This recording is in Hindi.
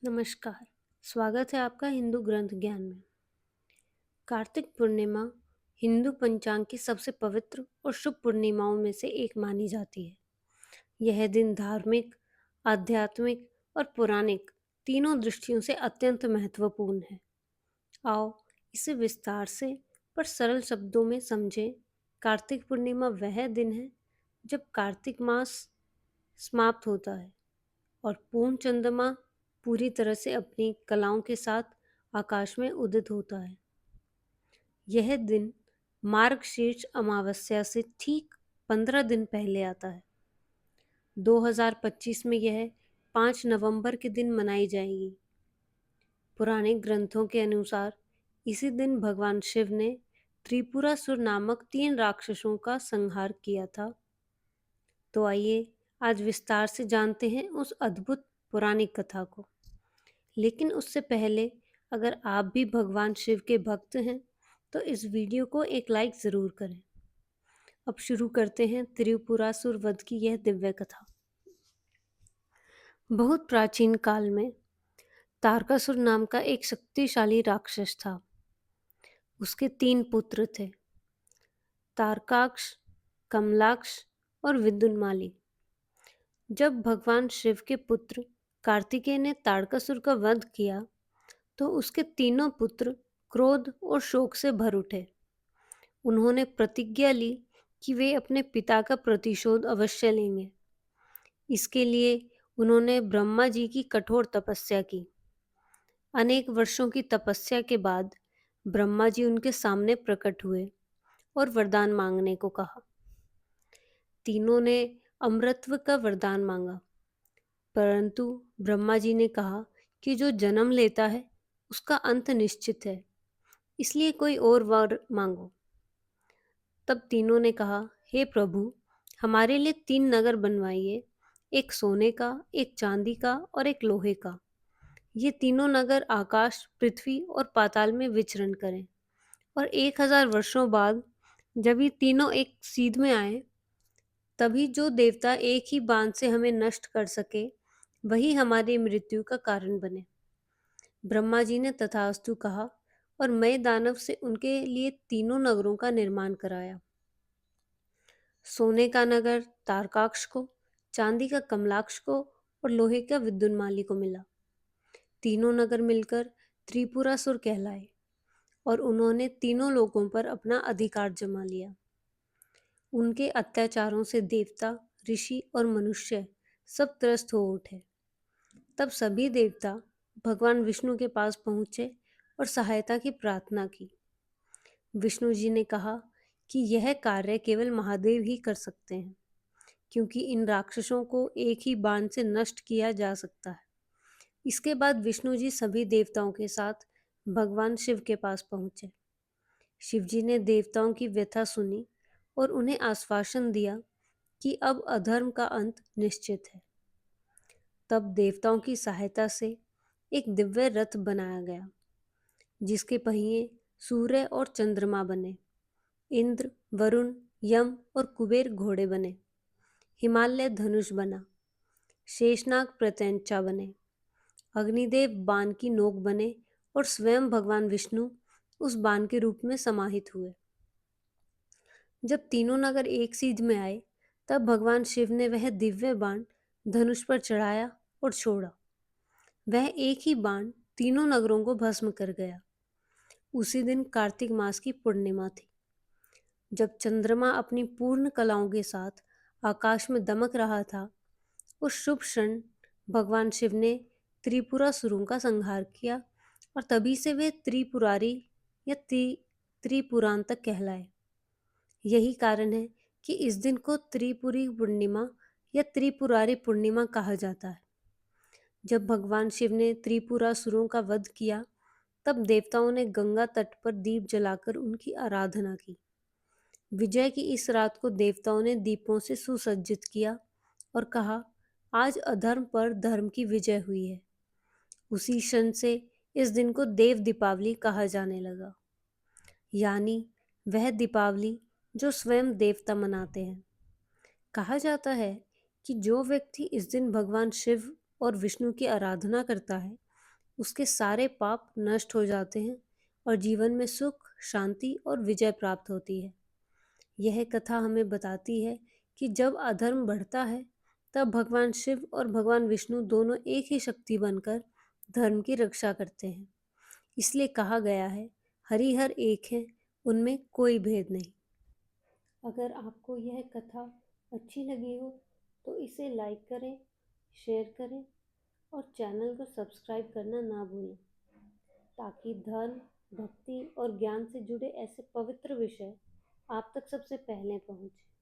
नमस्कार। स्वागत है आपका हिंदू ग्रंथ ज्ञान में। कार्तिक पूर्णिमा हिंदू पंचांग की सबसे पवित्र और शुभ पूर्णिमाओं में से एक मानी जाती है। यह दिन धार्मिक, आध्यात्मिक और पौराणिक तीनों दृष्टियों से अत्यंत महत्वपूर्ण है। आओ इसे विस्तार से पर सरल शब्दों में समझें। कार्तिक पूर्णिमा वह दिन है जब कार्तिक मास समाप्त होता है और पूर्ण चंद्रमा पूरी तरह से अपनी कलाओं के साथ आकाश में उदित होता है। यह दिन मार्गशीर्ष अमावस्या से ठीक 15 दिन पहले आता है। 2025 में यह 5 नवंबर के दिन मनाई जाएगी। पुराने ग्रंथों के अनुसार इसी दिन भगवान शिव ने त्रिपुरासुर नामक 3 राक्षसों का संहार किया था। तो आइए आज विस्तार से जानते हैं उस अद्भुत पौराणिक कथा को। लेकिन उससे पहले अगर आप भी भगवान शिव के भक्त हैं तो इस वीडियो को एक लाइक ज़रूर करें। अब शुरू करते हैं त्रिपुरासुर वध की यह दिव्य कथा। बहुत प्राचीन काल में तारकासुर नाम का एक शक्तिशाली राक्षस था। उसके 3 पुत्र थे, तारकाक्ष, कमलाक्ष और विद्युन्माली। जब भगवान शिव के पुत्र कार्तिकेय ने तारकासुर का वध किया तो उसके तीनों पुत्र क्रोध और शोक से भर उठे। उन्होंने प्रतिज्ञा ली कि वे अपने पिता का प्रतिशोध अवश्य लेंगे। इसके लिए उन्होंने ब्रह्मा जी की कठोर तपस्या की। अनेक वर्षों की तपस्या के बाद ब्रह्मा जी उनके सामने प्रकट हुए और वरदान मांगने को कहा। तीनों ने अमरत्व का वरदान मांगा, परंतु ब्रह्मा जी ने कहा कि जो जन्म लेता है उसका अंत निश्चित है, इसलिए कोई और वर मांगो। तब तीनों ने कहा, हे प्रभु, हमारे लिए 3 नगर बनवाइए, एक सोने का, एक चांदी का और एक लोहे का। ये तीनों नगर आकाश, पृथ्वी और पाताल में विचरण करें और 1000 वर्षों बाद जब ये तीनों एक सीध में आए, तभी जो देवता एक ही बाण से हमें नष्ट कर सके वही हमारी मृत्यु का कारण बने। ब्रह्मा जी ने तथास्तु कहा और मय दानव से उनके लिए तीनों नगरों का निर्माण कराया। सोने का नगर तारकाक्ष को, चांदी का कमलाक्ष को और लोहे का विद्युन्माली को मिला। तीनों नगर मिलकर त्रिपुरासुर कहलाए और उन्होंने तीनों लोकों पर अपना अधिकार जमा लिया। उनके अत्याचारों से देवता, ऋषि और मनुष्य सब त्रस्त हो उठे। तब सभी देवता भगवान विष्णु के पास पहुंचे और सहायता की प्रार्थना की। विष्णु जी ने कहा कि यह कार्य केवल महादेव ही कर सकते हैं, क्योंकि इन राक्षसों को एक ही बाण से नष्ट किया जा सकता है। इसके बाद विष्णु जी सभी देवताओं के साथ भगवान शिव के पास पहुंचे। शिव जी ने देवताओं की व्यथा सुनी और उन्हें आश्वासन दिया कि अब अधर्म का अंत निश्चित है। तब देवताओं की सहायता से एक दिव्य रथ बनाया गया, जिसके पहिए सूर्य और चंद्रमा बने। इंद्र, वरुण, यम और कुबेर घोड़े बने। हिमालय धनुष बना। शेषनाग प्रत्यंचा बने। अग्निदेव बाण की नोक बने और स्वयं भगवान विष्णु उस बाण के रूप में समाहित हुए। जब तीनों नगर एक सीध में आए, तब भगवान शिव ने वह दिव्य बाण धनुष पर चढ़ाया और छोड़ा। वह एक ही बाण तीनों नगरों को भस्म कर गया। उसी दिन कार्तिक मास की पूर्णिमा थी। जब चंद्रमा अपनी पूर्ण कलाओं के साथ आकाश में दमक रहा था, उस शुभ क्षण भगवान शिव ने त्रिपुरासुरों का संहार किया और तभी से वे त्रिपुरारी या त्रिपुरांतक कहलाए। यही कारण है कि इस दिन को त्रिपुरी पूर्णिमा या त्रिपुरारी पूर्णिमा कहा जाता है। जब भगवान शिव ने त्रिपुरासुरों का वध किया, तब देवताओं ने गंगा तट पर दीप जलाकर उनकी आराधना की। विजय की इस रात को देवताओं ने दीपों से सुसज्जित किया और कहा, आज अधर्म पर धर्म की विजय हुई है। उसी क्षण से इस दिन को देव दीपावली कहा जाने लगा, यानी वह दीपावली जो स्वयं देवता मनाते हैं। कहा जाता है कि जो व्यक्ति इस दिन भगवान शिव और विष्णु की आराधना करता है उसके सारे पाप नष्ट हो जाते हैं और जीवन में सुख, शांति और विजय प्राप्त होती है। यह कथा हमें बताती है कि जब अधर्म बढ़ता है, तब भगवान शिव और भगवान विष्णु दोनों एक ही शक्ति बनकर धर्म की रक्षा करते हैं। इसलिए कहा गया है, हरिहर एक है, उनमें कोई भेद नहीं। अगर आपको यह कथा अच्छी लगी हो तो इसे लाइक करें, शेयर करें और चैनल को सब्सक्राइब करना ना भूलें, ताकि धर्म, भक्ति और ज्ञान से जुड़े ऐसे पवित्र विषय आप तक सबसे पहले पहुंचे।